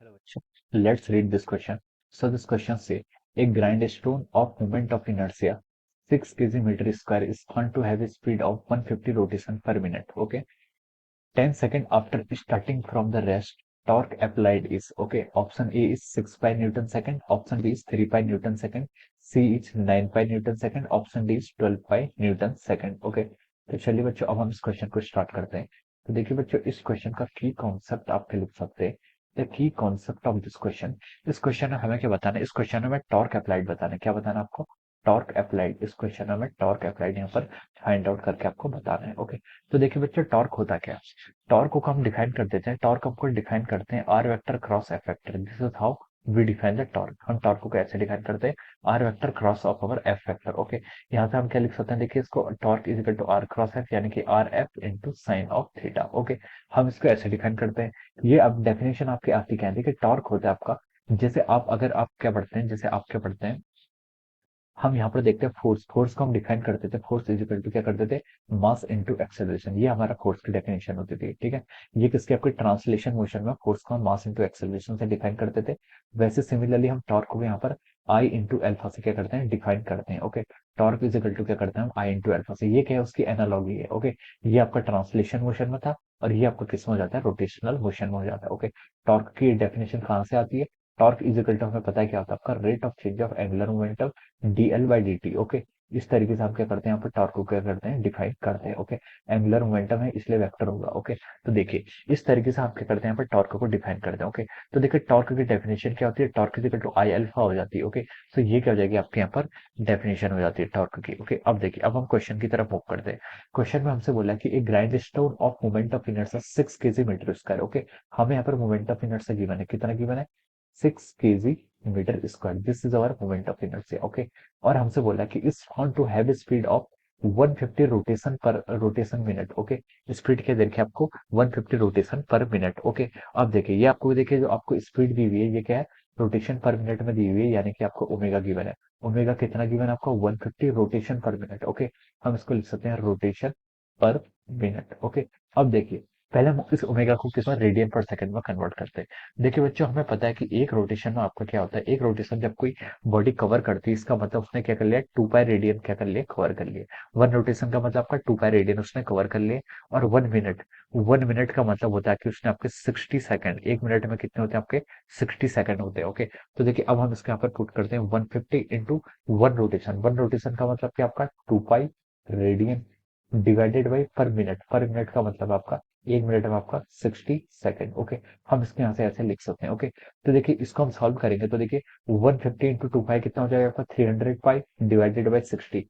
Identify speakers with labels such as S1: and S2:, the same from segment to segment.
S1: Hello, bachcho. Let's read this question. So this question say a grindstone of moment of inertia 6 kg meter square is found to have a speed of 150 rotation per minute. Okay. 10 seconds after starting from the rest, torque applied is okay. Option A is 6 pi Newton second. Option B is 3 pi Newton second. C is 9 pi Newton second. Option D is 12 pi Newton second. Okay. तो चलिए बच्चों अब हम इस question को start करते हैं। तो देखिए बच्चों इस क्वेश्चन का की कॉन्सेप्ट आप लिख सकते हैं। The key concept of this question, इस क्वेश्चन में हमें क्या बताना है, इस क्वेश्चन में हमें टॉर्क अप्लाइड बताना है। क्या बताना है आपको? Torque applied. इस क्वेश्चन में हमें टॉर्क अप्लाइड यहाँ पर फाइंड आउट करके आपको बताना है। ओके। तो देखिए बच्चों टॉर्क होता क्या है। टॉर्क को हम डिफाइन कर देते हैं। टॉर्क हमको डिफाइन करते हैं r vector cross f vector. This is how we define the torque. हम टॉर्क को कैसे डिफाइन करते हैं? R vector cross of our f vector. Okay. यहाँ से हम क्या लिख सकते हैं, देखिए इसको torque is equal to r cross f यानी कि r f into sine of theta. Okay. हम इसको ऐसे डिफाइन करते हैं। ये अब डेफिनेशन आपकी आती क्या है, देखिए टॉर्क होता है आपका, जैसे आप अगर आप क्या पढ़ते हैं, जैसे आप क्या पढ़ते हैं, हम यहाँ पर देखते हैं फोर्स। फोर्स को हम डिफाइन करते थे, फोर्स इज इक्वल टू क्या करते थे, मास इनटू एक्सेलरेशन। ये हमारा फोर्स की डेफिनेशन होती थी। ठीक है। ये किसके आपके ट्रांसलेशन मोशन में फोर्स को हम मास इनटू एक्सेलरेशन से डिफाइन करते थे। वैसे सिमिलरली हम टॉर्क को यहाँ पर आई इंटू एल्फा से क्या करते हैं, डिफाइन करते हैं। Okay. Torque is equal to क्या करते हैं हम, आई इंटू एल्फा से। ये क्या है, उसकी एनालॉगी है। ओके। ये आपका ट्रांसलेशन मोशन में था और ये आपका किस में हो जाता है, रोटेशनल मोशन में हो जाता है। ओके। टॉर्क की डेफिनेशन कहाँ से आती है? टॉर्क इज इक्वल टू हमें पता है क्या होता है, आपका rate of change of angular momentum dl by dt। Okay. इस तरीके से हम क्या करते हैं, यहाँ पर टॉर्क को क्या करते हैं, डिफाइन करते हैं। ओके। एंगुलर मोमेंटम है इसलिए वेक्टर होगा। ओके। तो देखिए इस तरीके से हम क्या करते हैं, यहाँ पर टॉर्क को डिफाइन करते हैं। ओके। तो देखिए टॉर्क की डेफिनेशन क्या होती है, torque is equal to I alpha हो जाती है। ओके। तो ये क्या हो जाएगी आपके यहाँ पर डेफिनेशन हो जाती है टॉर्क की। ओके। अब देखिए अब हम क्वेश्चन की तरफ मूव करते हैं। क्वेश्चन में हमसे बोला कि एक grindstone of moment of inertia 6 KG meter square. Okay. हमें यहाँ पर मोमेंट ऑफ इनर्शिया गिवन है, कितना गिवन है, 6 KG meter square. This is our moment of inertia. Okay. और हमसे बोला कि is found to have a speed of 150 rotation per rotation minute. Okay. Speed क्या देखिए आपको, 150 रोटेशन पर मिनट। ओके। अब देखिए ये आपको देखिए जो आपको स्पीड दी हुई है ये क्या है, रोटेशन पर मिनट में दी हुई है, यानी कि आपको ओमेगा गिवन है। ओमेगा कितना गिवन है आपको, 150 रोटेशन पर मिनट। ओके। हम इसको लिख सकते हैं रोटेशन पर मिनट। ओके। अब देखिए पहले हम इस ओमेगा को किस में, रेडियन पर सेकंड में कन्वर्ट करते हैं। देखिए बच्चों हमें पता है कि एक रोटेशन में आपका क्या होता है, एक रोटेशन जब कोई बॉडी कवर करती है इसका मतलब उसने क्या कर लिया, 2 पाई रेडियन क्या कर लिया, कवर कर लिया। वन रोटेशन का मतलब आपका 2 पाई रेडियन उसने कवर कर लिया। और 1 मिनट, 1 मिनट का मतलब होता है कि उसने आपके 60 सेकंड, 1 मिनट में कितने होते हैं आपके, 60 सेकंड होते हैं। ओके। तो देखिए अब हम इसके यहाँ पर पुट करते हैं 150 into one rotation. One rotation का मतलब क्या आपका 2 पाई रेडियन डिवाइडेड बाई पर मिनट। पर मिनट का मतलब आपका 1 मिनट में आपका 60 सेकंड। ओके। हम इसके यहाँ से ऐसे लिख सकते हैं। ओके। तो देखिए इसको हम सॉल्व करेंगे तो देखिए 150 इंटू 2 पाई कितना हो जाएगा आपका, 300 पाई divided by 60।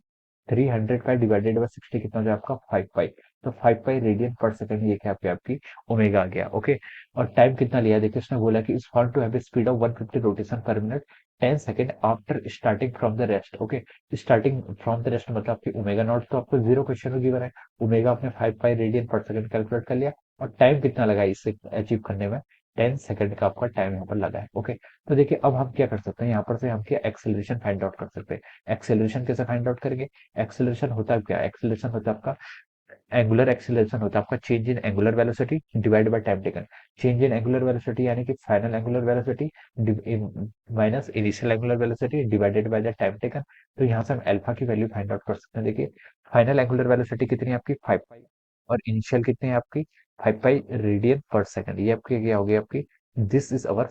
S1: 300 pi divided by 60 कितना हो जाएगा आपका, 5 पाई। तो 5 पाई रेडियन पर सेकंड ये क्या आपकी आपकी ओमेगा आ गया। ओके। और टाइम कितना लिया, देखिए उसने बोला कि is found to have a speed of 150 rotation per minute 10 second after starting from the rest. Okay. Starting from the rest मतलब आपकी ओमेगा नॉट तो आपको जीरो क्वेश्चन में गिवन है। ओमेगा आपने 5 pi radian per second calculate कर लिया। और टाइम कितना लगा इसे अचीव करने में, 10 सेकंड का आपका टाइम यहाँ पर लगा है। ओके। तो देखिए अब हम क्या कर सकते हैं, यहाँ पर से हम क्या एक्सेलरेशन फाइंड आउट कर सकते हैं। एक्सेलरेशन कैसे फाइंड आउट करेंगे, एक्सेलरेशन होता है क्या, एक्सेलरेशन होता है आपका, एंगुलर एक्सेलरेशन होता है आपका change in angular velocity divide by time taken. Change in angular velocity यानी कि final angular velocity minus initial angular velocity divided by the time taken. तो यहाँ से हम अल्फा की वैल्यू फाइंड आउट कर सकते हैं। देखिए फाइनल एंगुलर वेलोसिटी कितनी है आपकी, 5 पाई, और इनिशियल कितनी है आपकी, 5 पाई रेडियन पर सेकंड। ये आपकी क्या हो गया आपकी, this is our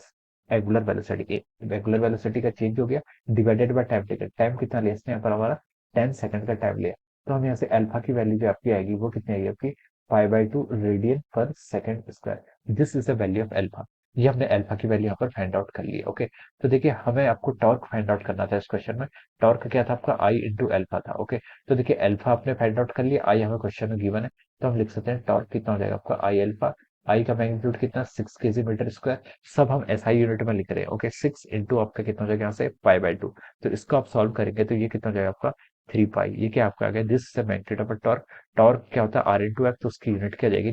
S1: angular velocity. Angular velocity का चेंज हो गया divided by time taken. Time कितना लिया इसने यहाँ पर हमारा, 10 सेकंड का टाइम लिया। तो हम यहाँ से अल्फा की वैल्यू जो आपकी आएगी वो कितनी आएगी आपकी, 5/2 radian per second square. This is the value of alpha. ये हमने अल्फा की वैल्यू यहाँ पर फाइंड आउट कर ली है। ओके। तो देखिए हमें आपको टॉर्क फाइंड आउट करना था इस क्वेश्चन में। टॉर्क क्या था आपका, आई इंटू अल्फा था। ओके। तो देखिए अल्फा आपने फाइंड आउट कर लिया, आई हमें क्वेश्चन में गिवन है। तो हम लिख सकते हैं टॉर्क कितना हो जाएगा आपका, आई अल्फा। आई का मैग्नीट्यूड कितना, 6 केजी मीटर स्क्वायर। सब हम एसआई यूनिट में लिख रहे हैं। ओके। 6 इंटू आपका कितना हो जाएगा यहाँ से, 5/2। तो इसको आप सॉल्व करेंगे तो ये कितना हो जाएगा आपका, 3 पाई। ये क्या आपका आ गया, this is the magnitude of torque. Torque क्या होता है, आर इंटू एफ, तो उसकी यूनिट क्या जाएगी,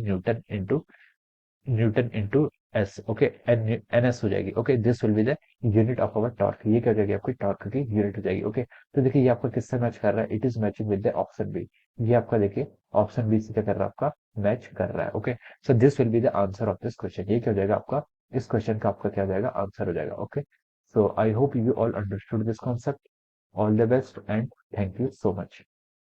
S1: newton into S. Okay. N S हो जाएगी। Okay. This will be the unit of our torque. ये क्या हो जाएगी आपकी टॉर्क की यूनिट हो जाएगी। ओके। तो देखिए ये आपका किससे मैच कर रहा है, it is matching with the option B. ये आपका देखिए ऑप्शन बी से क्या कर रहा है, आपका मैच कर रहा है। Okay. So this will be the answer of this question. ये क्या हो जाएगा आपका इस क्वेश्चन का आपका क्या हो जाएगा, आंसर हो जाएगा। Okay, so I hope you all understood this concept. All the best and thank you so much.